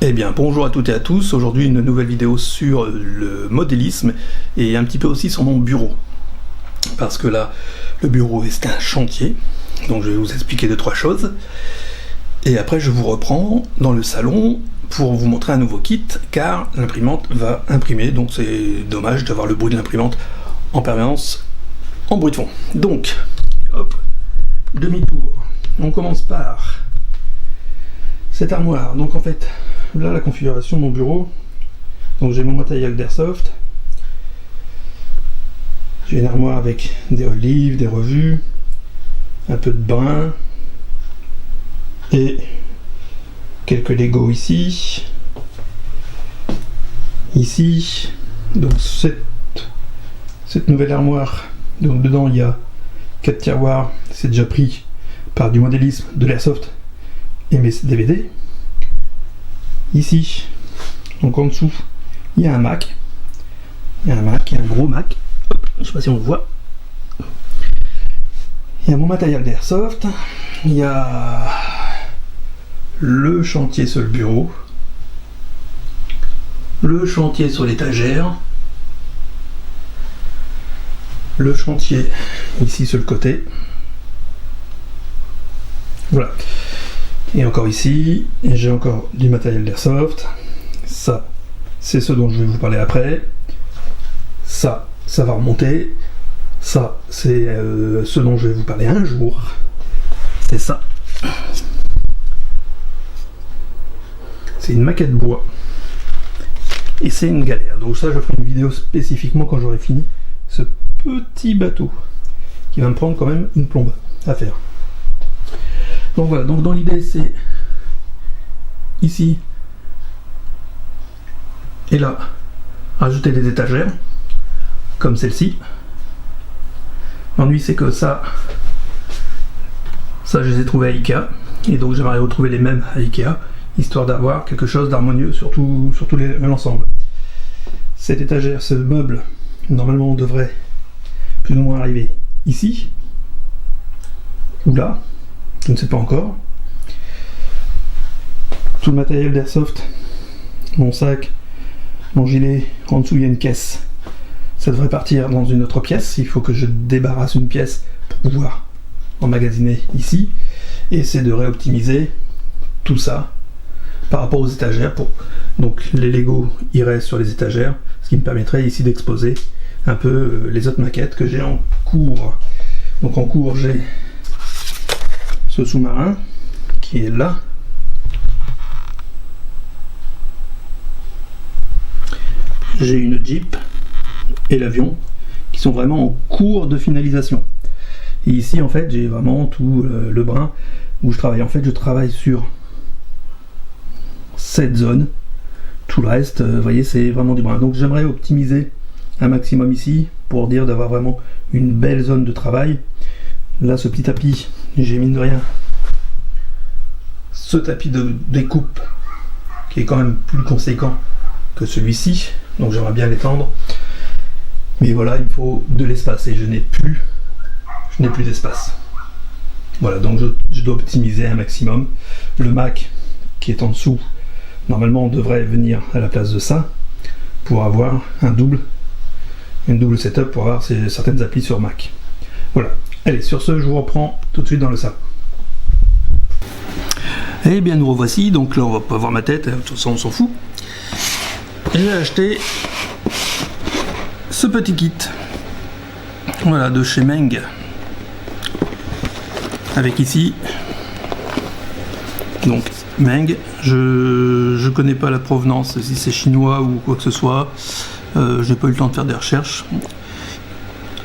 Eh bien, bonjour à toutes et à tous. Aujourd'hui, une nouvelle vidéo sur le modélisme et un petit peu aussi sur mon bureau. Parce que là, le bureau est un chantier, donc je vais vous expliquer 2-3 choses. Et après, je vous reprends dans le salon pour vous montrer un nouveau kit, car l'imprimante va imprimer, donc c'est dommage d'avoir le bruit de l'imprimante en permanence en bruit de fond. Donc, hop, demi-tour. On commence par cette armoire. Donc en fait, là la configuration de mon bureau. Donc j'ai mon matériel d'airsoft. J'ai une armoire avec des livres, des revues, un peu de brin et quelques Lego ici. Ici, donc cette nouvelle armoire. Donc dedans il y a 4 tiroirs. C'est déjà pris par du modélisme, de l'airsoft et mes DVD. Ici, donc en dessous, il y a un Mac. Il y a un gros Mac. Je ne sais pas si on le voit. Il y a mon matériel d'airsoft. Il y a le chantier sur le bureau. Le chantier sur l'étagère. Le chantier ici sur le côté. Voilà. Et encore ici, j'ai encore du matériel d'airsoft. Ça, c'est ce dont je vais vous parler après. Ça va remonter. Ça, c'est ce dont je vais vous parler un jour. C'est ça. C'est une maquette bois. Et c'est une galère. Donc ça, je ferai une vidéo spécifiquement quand j'aurai fini ce petit bateau. Qui va me prendre quand même une plombe à faire. Donc voilà, donc dans l'idée c'est ici et là, rajouter des étagères comme celle-ci. L'ennui c'est que ça je les ai trouvés à Ikea et donc j'aimerais retrouver les mêmes à Ikea histoire d'avoir quelque chose d'harmonieux sur tout l'ensemble. Cette étagère, ce meuble, normalement on devrait plus ou moins arriver ici ou là. Je ne sais pas encore. Tout le matériel d'airsoft, mon sac, mon gilet, en dessous il y a une caisse. Ça devrait partir dans une autre pièce. Il faut que je débarrasse une pièce pour pouvoir emmagasiner ici. Et c'est de réoptimiser tout ça par rapport aux étagères. Donc les Lego iraient sur les étagères, ce qui me permettrait ici d'exposer un peu les autres maquettes que j'ai en cours. Donc en cours j'ai ce sous-marin qui est là. J'ai une Jeep et l'avion qui sont vraiment en cours de finalisation. Et ici en fait j'ai vraiment tout le brin où je travaille. En fait je travaille sur cette zone. Tout le reste, vous voyez, c'est vraiment du brin. Donc j'aimerais optimiser un maximum ici pour dire d'avoir vraiment une belle zone de travail. Là ce petit tapis, j'ai mine de rien ce tapis de découpe qui est quand même plus conséquent que celui-ci, donc j'aimerais bien l'étendre, mais voilà, il faut de l'espace et je n'ai plus d'espace. Voilà, donc je dois optimiser un maximum. Le Mac qui est en dessous, normalement on devrait venir à la place de ça pour avoir une double setup pour avoir certaines applis sur Mac. Voilà. Allez, sur ce, je vous reprends tout de suite dans le salon. Eh bien, nous revoici. Donc là, on va pas voir ma tête, de toute façon, on s'en fout. J'ai acheté ce petit kit. Voilà, de chez Meng. Avec ici. Donc, Meng. Je connais pas la provenance, si c'est chinois ou quoi que ce soit. J'ai pas eu le temps de faire des recherches.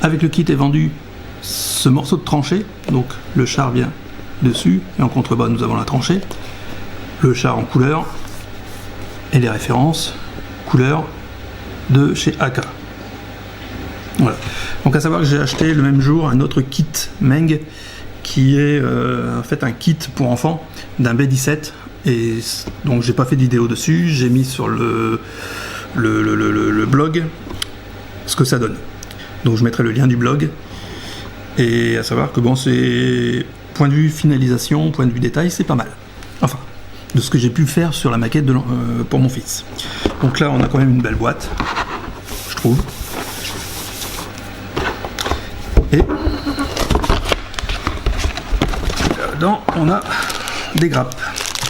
Avec le kit est vendu ce morceau de tranchée, donc le char vient dessus, et en contrebas nous avons la tranchée, le char en couleur, et les références couleur de chez AK. Voilà. Donc à savoir que j'ai acheté le même jour un autre kit Meng, qui est en fait un kit pour enfants d'un B17, et donc j'ai pas fait de vidéo dessus, j'ai mis sur le blog ce que ça donne. Donc je mettrai le lien du blog. Et à savoir que bon, c'est point de vue finalisation, point de vue détail, c'est pas mal. Enfin, de ce que j'ai pu faire sur la maquette pour mon fils. Donc là, on a quand même une belle boîte, je trouve. Et dedans, on a des grappes.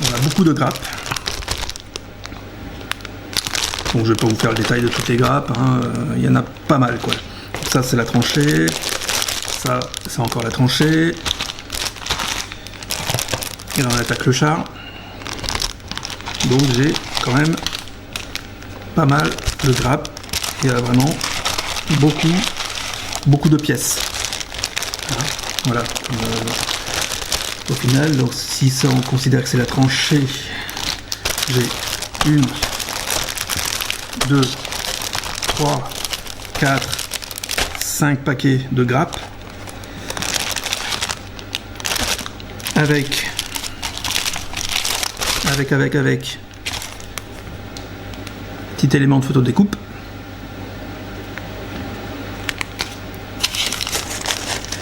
On a beaucoup de grappes. Donc je vais pas vous faire le détail de toutes les grappes, hein. Il y en a pas mal quoi. Ça c'est la tranchée, ça c'est encore la tranchée. Et là on attaque le char. Donc j'ai quand même pas mal de grappes. Il y a vraiment beaucoup de pièces. Voilà. Au final, donc si ça on considère que c'est la tranchée, j'ai 1, 2, 3, 4, 5 paquets de grappes avec petit élément de photo découpe,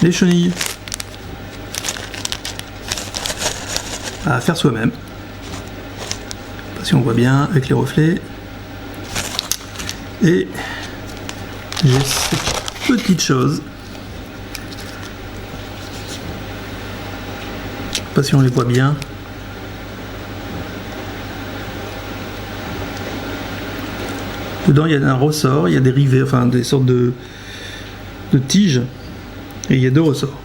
les chenilles à faire soi-même, si on voit bien avec les reflets. Et j'ai cette petite chose, je sais pas si on les voit bien, dedans il y a un ressort, il y a des rivets, enfin des sortes de tiges, et il y a 2 ressorts.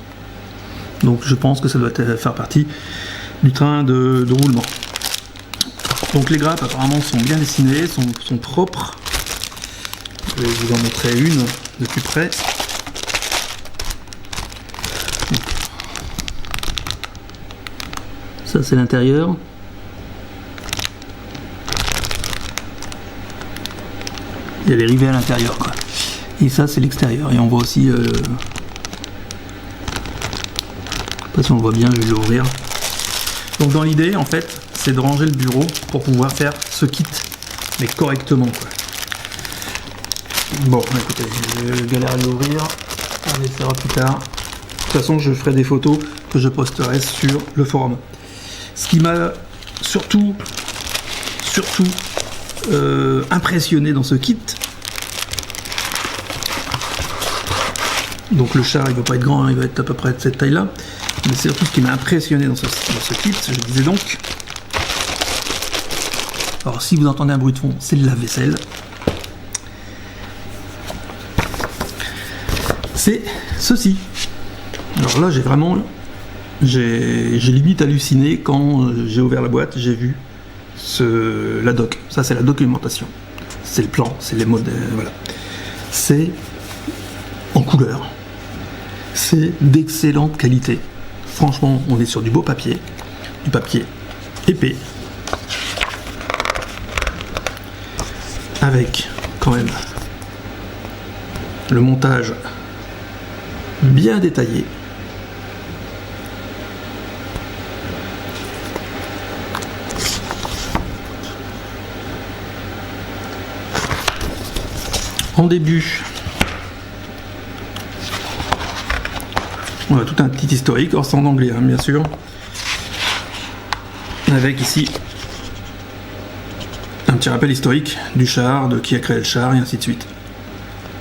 Donc je pense que ça doit faire partie du train de roulement. Donc les grappes apparemment sont bien dessinées, sont propres. Je vais vous en montrer une de plus près. Ça c'est l'intérieur. Il y a les rivets à l'intérieur quoi. Et ça c'est l'extérieur. Et on voit aussi... je sais pas si on le voit bien, je vais l'ouvrir. Donc dans l'idée en fait, c'est de ranger le bureau pour pouvoir faire ce kit, mais correctement quoi. Bon, écoutez, je galère à l'ouvrir, on essaiera plus tard. De toute façon, je ferai des photos que je posterai sur le forum. Ce qui m'a surtout impressionné dans ce kit, donc le char il va pas être grand, hein, il va être à peu près de cette taille là, mais c'est surtout ce qui m'a impressionné dans ce kit, je disais donc. Alors si vous entendez un bruit de fond, c'est le lave-vaisselle. C'est ceci. Alors là j'ai limite halluciné quand j'ai ouvert la boîte, j'ai vu la doc. Ça c'est la documentation. C'est le plan, c'est les modèles, voilà. C'est en couleur. C'est d'excellente qualité. Franchement, on est sur du beau papier, du papier épais, avec quand même le montage bien détaillé. En début, on a tout un petit historique, hors en anglais hein, bien sûr, avec ici un petit rappel historique du char, de qui a créé le char et ainsi de suite.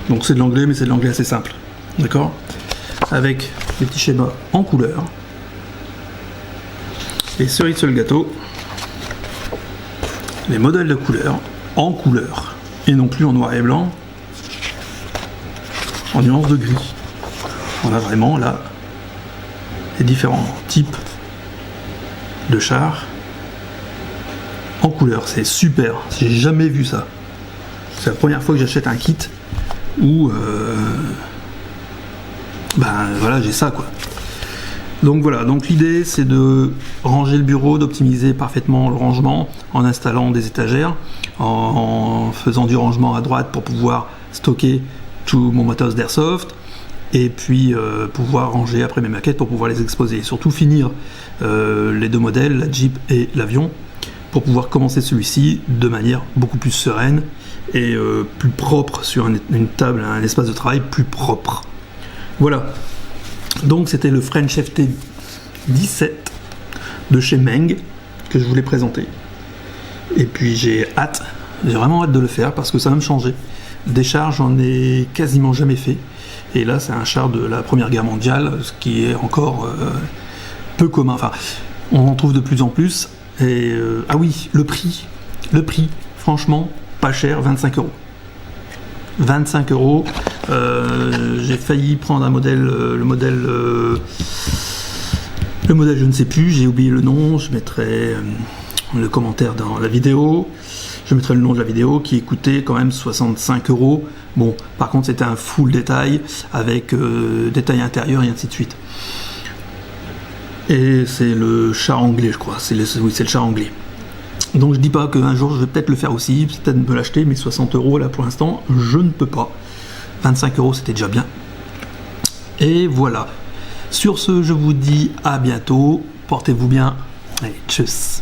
Donc c'est de l'anglais, mais c'est de l'anglais assez simple, d'accord, avec des petits schémas en couleur. Et cerise sur le gâteau, les modèles de couleurs en couleur et non plus en noir et blanc, en nuance de gris. On a vraiment là les différents types de chars en couleur. C'est super, j'ai jamais vu ça. C'est la première fois que j'achète un kit où ben voilà, j'ai ça quoi. Donc voilà, donc l'idée c'est de ranger le bureau, d'optimiser parfaitement le rangement en installant des étagères, en faisant du rangement à droite pour pouvoir stocker tout mon matos d'airsoft, et puis pouvoir ranger après mes maquettes pour pouvoir les exposer. Et surtout finir les 2 modèles, la Jeep et l'avion, pour pouvoir commencer celui-ci de manière beaucoup plus sereine et plus propre sur une table, un espace de travail plus propre. Voilà. Donc c'était le French FT 17 de chez Meng. que je voulais présenter. Et puis j'ai vraiment hâte de le faire parce que ça va me changer. Des chars, j'en ai quasiment jamais fait. Et là, c'est un char de la Première Guerre mondiale, ce qui est encore peu commun. Enfin, on en trouve de plus en plus. Et ah oui, le prix, franchement, pas cher, 25 €. 25 €. J'ai failli prendre un modèle, le modèle je ne sais plus, j'ai oublié le nom, je mettrai le commentaire dans la vidéo. Je mettrai le nom de la vidéo qui coûtait quand même 65 €. Bon, par contre c'était un full détail avec détail intérieur et ainsi de suite. Et c'est le char anglais, je crois. Oui, c'est le char anglais. Donc je dis pas qu'un jour je vais peut-être le faire aussi, peut-être me l'acheter, mais 60 € là pour l'instant, je ne peux pas. 25 € c'était déjà bien. Et voilà. Sur ce, je vous dis à bientôt. Portez-vous bien. Allez, tchuss.